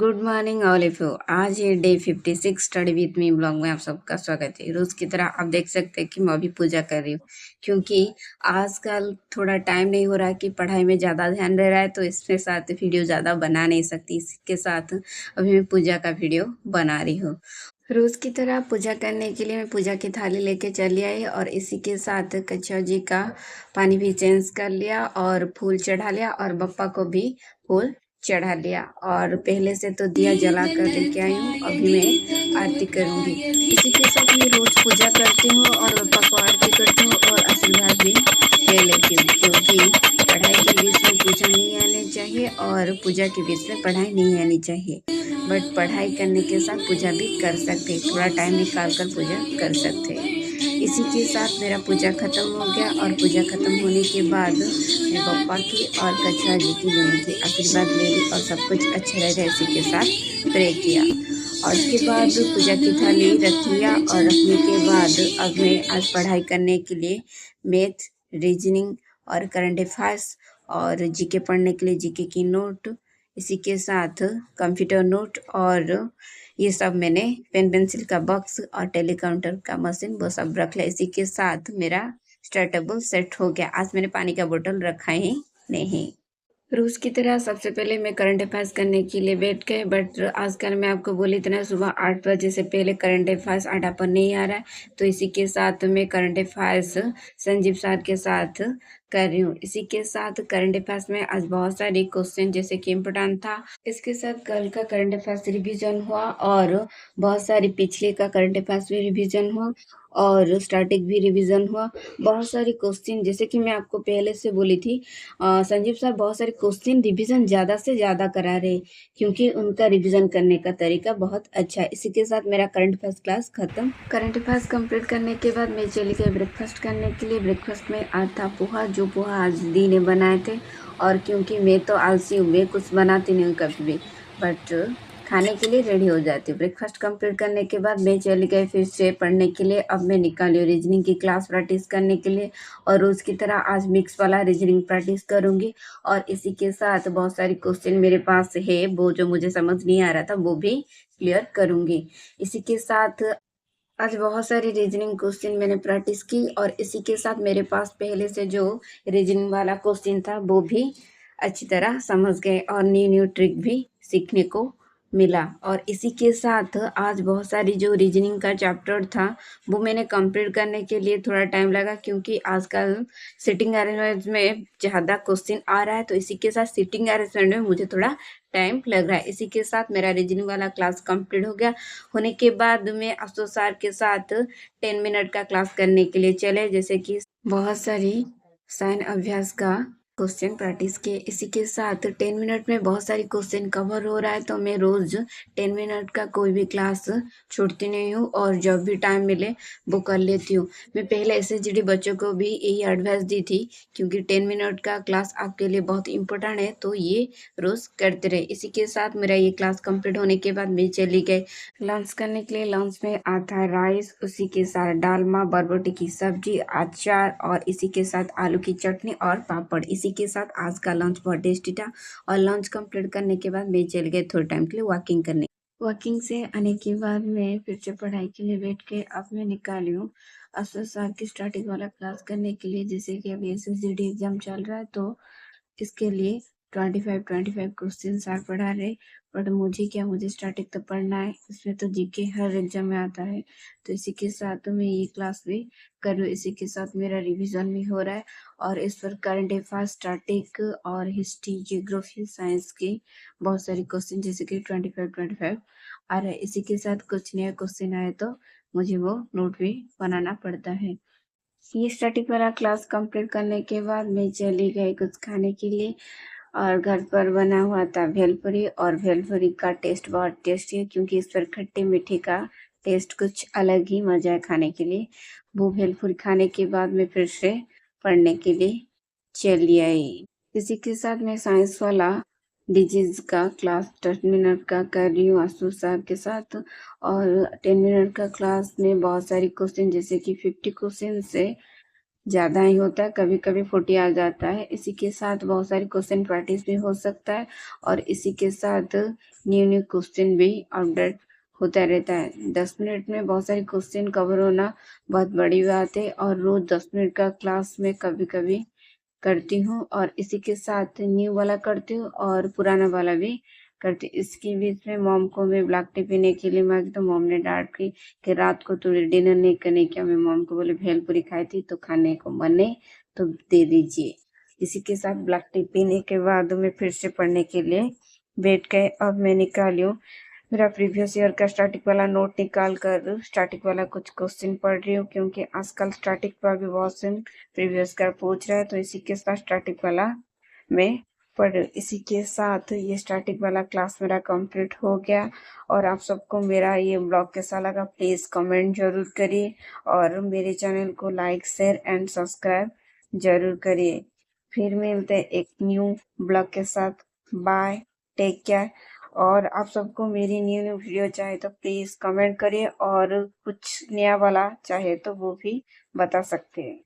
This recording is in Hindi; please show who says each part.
Speaker 1: Good morning all of you. आज ये day 56 study with me blog में आप सबका स्वागत है। रोज की तरह आप देख सकते हैं कि मैं अभी पूजा कर रही हूँ, क्योंकि आजकल थोड़ा टाइम नहीं हो रहा है कि पढ़ाई में ज़्यादा ध्यान रह रहा है, तो इसके साथ वीडियो ज़्यादा बना नहीं सकती। इसके साथ अभी मैं पूजा का वीडियो बना रही हूँ। रोज की तरह पूजा करने के लिए मैं पूजा की थाली लेके चली आई और इसी के साथ कच्चा जी का पानी भी चेंज कर लिया और फूल चढ़ा लिया और बप्पा को भी फूल चढ़ा लिया। और पहले से तो दिया जला कर लेके आई हूँ, अभी मैं आरती करूँगी। इसी के साथ मैं रोज पूजा करती हूँ और बप्पा को आरती करती हूँ और आशीर्वाद भी ले लेती हूँ, क्योंकि पढ़ाई के बीच में पूजा नहीं आनी चाहिए और पूजा के बीच में पढ़ाई नहीं आनी चाहिए। बट पढ़ाई करने के साथ पूजा भी कर सकते, थोड़ा टाइम निकाल कर पूजा कर सकते हैं। इसी के साथ मेरा पूजा खत्म हो गया और पूजा खत्म होने के बाद मैं बप्पा की और कछुआ जी की दोनों की आशीर्वाद ले ली और सब कुछ अच्छा रहेगा इसी के साथ प्रे किया। और उसके बाद पूजा की थाली रख लिया और रखने के बाद अब मैं आज पढ़ाई करने के लिए मैथ, रीजनिंग और करंट अफेयर्स और जीके पढ़ने के लिए जीके की नोट, इसी के साथ कंप्यूटर नोट और ये सब मैंने पेन पेंसिल का बॉक्स और टेलीकाउंटर का मशीन वो सब रख लिया। इसी के साथ मेरा स्टडी टेबल सेट हो गया। आज मैंने पानी का बोतल रखा ही नहीं। रोज की तरह सबसे पहले मैं करंट अफेयर्स करने के लिए बैठ गए, बट आजकल मैं आपको बोली इतना सुबह 8 बजे से पहले करंट अफेयर्स आधा पर नहीं आ रहा है, तो इसी के साथ मैं करंट अफेयर्स संजीव सर के साथ कर रही हूँ। इसी के साथ करंट अफेयर्स में आज बहुत सारे क्वेश्चन जैसे कि इम्पोर्टेंट था, इसके साथ कल का करंट अफेयर्स रिवीजन हुआ और बहुत सारी पिछले का करंट अफेयर्स भी रिवीजन हुआ और स्टैटिक भी रिवीजन हुआ। बहुत सारे क्वेश्चन जैसे कि मैं आपको पहले से बोली थी, संजीव सर बहुत सारे क्वेश्चन रिवीजन ज़्यादा से ज़्यादा करा रहे, क्योंकि उनका रिवीजन करने का तरीका बहुत अच्छा है। इसी के साथ मेरा करंट अफेयर्स क्लास खत्म। करंट अफेयर्स कंप्लीट करने के बाद मैं चली गई ब्रेकफास्ट करने के लिए। ब्रेकफास्ट में आज था पोहा, जो पोहा आज दी ने बनाए थे। और क्योंकि मैं तो आलसी हूँ, मैं कुछ बनाती नहीं हूँ कभी भी, बट खाने के लिए रेडी हो जाती हूँ। ब्रेकफास्ट कंप्लीट करने के बाद मैं चली गई फिर से पढ़ने के लिए। अब मैं निकाली हूँ रीजनिंग की क्लास प्रैक्टिस करने के लिए और रोज़ की तरह आज मिक्स वाला रीजनिंग प्रैक्टिस करूँगी। और इसी के साथ बहुत सारी क्वेश्चन मेरे पास है, वो जो मुझे समझ नहीं आ रहा था वो भी क्लियर करूँगी। इसी के साथ आज बहुत सारी रीजनिंग क्वेश्चन मैंने प्रैक्टिस की और इसी के साथ मेरे पास पहले से जो रीजनिंग वाला क्वेश्चन था वो भी अच्छी तरह समझ गए और न्यू न्यू ट्रिक भी सीखने को मिला। और इसी के साथ आज बहुत सारी जो रीजनिंग का चैप्टर था वो मैंने कंप्लीट करने के लिए थोड़ा टाइम लगा, क्योंकि आजकल सिटिंग अरेंजमेंट में ज़्यादा क्वेश्चन आ रहा है, तो इसी के साथ सिटिंग अरेंजमेंट में मुझे थोड़ा टाइम लग रहा है। इसी के साथ मेरा रीजनिंग वाला क्लास कंप्लीट हो गया। होने के बाद में अफसोस सर के साथ 10 मिनट का क्लास करने के लिए चले, जैसे कि बहुत सारी साइन अभ्यास का क्वेश्चन प्रैक्टिस किए। इसी के साथ 10 मिनट में बहुत सारी क्वेश्चन कवर हो रहा है, तो मैं रोज़ 10 मिनट का कोई भी क्लास छोड़ती नहीं हूँ और जब भी टाइम मिले वो कर लेती हूँ। मैं पहले एसएसजीडी बच्चों को भी यही एडवाइस दी थी, क्योंकि 10 मिनट का क्लास आपके लिए बहुत इंपॉर्टेंट है, तो ये रोज़ करते रहे। इसी के साथ मेरा ये क्लास कंप्लीट होने के बाद मैं चली गई लंच करने के लिए। लंच में आता है राइस, उसी के साथ डालमा, बरबटी की सब्जी, अचार और इसी के साथ आलू की चटनी और पापड़। इसी के साथ आज का लंच बहुत टेस्टी था। और लंच कंप्लीट करने के बाद मैं चल गई थोड़े टाइम के लिए वॉकिंग करने। वॉकिंग से आने के बाद मैं फिर से पढ़ाई के लिए बैठ के अब मैं निकाली हूँ अफसर सर की स्टार्टिंग वाला क्लास करने के लिए। जैसे कि अभी एसएसजीडी एग्जाम चल रहा है, तो इसके लिए 25 क्वेश्चन सर पढ़ा रहे, बट मुझे क्या, मुझे स्टैटिक तो पढ़ना है, इसमें तो जीके हर एग्जाम में आता है, तो इसी के साथ मैं ये क्लास भी कर रही हूँ। इसी के साथ मेरा रिवीजन भी हो रहा है और इस पर करंट अफेयर्स, स्टैटिक और हिस्ट्री, जियोग्राफी, साइंस के बहुत सारे क्वेश्चन जैसे कि 25 आ रहा है। इसी के साथ कुछ नया क्वेश्चन आए तो मुझे वो नोट भी बनाना पड़ता है। ये स्टैटिक वाला क्लास कंप्लीट करने के बाद मैं चली गई कुछ खाने के लिए और घर पर बना हुआ था भेलपुरी, और भेलपुरी का टेस्ट बहुत टेस्टी है, क्योंकि इस पर खट्टे मीठे का टेस्ट कुछ अलग ही मजा है खाने के लिए। वो भेलपुरी खाने के बाद मैं फिर से पढ़ने के लिए चली आई। इसी के साथ मैं साइंस वाला डिजीज का क्लास 10 मिनट का कर रही हूँ आशुष सर के साथ। और 10 मिनट का क्लास में बहुत सारी क्वेश्चन जैसे कि 50 क्वेश्चन से ज़्यादा ही होता है, कभी-कभी 40 आ जाता है। इसी के साथ बहुत सारी क्वेश्चन प्रैक्टिस भी हो सकता है और इसी के साथ न्यू-न्यू क्वेश्चन भी अपडेट होता रहता है। 10 मिनट में बहुत सारे क्वेश्चन कवर होना बहुत बड़ी बात है और रोज़ 10 मिनट का क्लास में कभी-कभी करती हूँ और इसी के साथ न्यू वाला करती हूँ और पुराना वाला भी करती हूँ। इसके बीच में मॉम को मैं ब्लैक टी पीने के लिए माँगी तो मॉम ने डाँट की कि रात को तू डिनर नहीं करने क्या? मैं मॉम को बोली भेलपूरी खाई थी तो खाने को मन नहीं तो दे दीजिए। इसी के साथ ब्लैक टी पीने के बाद मैं फिर से पढ़ने के लिए बैठ गए। अब मैं निकाली हूँ मेरा प्रीवियस ईयर का स्टैटिक वाला नोट निकाल कर स्टैटिक वाला कुछ क्वेश्चन पढ़ रही हूँ क्योंकि आजकल स्टैटिक पर भी बहुत से प्रीवियस का पूछ रहा है तो इसी के साथ स्टैटिक वाला मैं पढ़ रही हूँ। इसी के साथ ये स्टैटिक वाला क्लास मेरा कंप्लीट हो गया और आप सबको मेरा ये ब्लॉग कैसा लगा प्लीज़ कमेंट जरूर करिए और मेरे चैनल को लाइक शेयर एंड सब्सक्राइब जरूर करिए। फिर मिलते हैं एक न्यू ब्लॉग के साथ। Bye, take care. और आप सबको मेरी न्यू न्यू वीडियो चाहे तो प्लीज़ कमेंट करिए और कुछ नया वाला चाहे तो वो भी बता सकते हैं।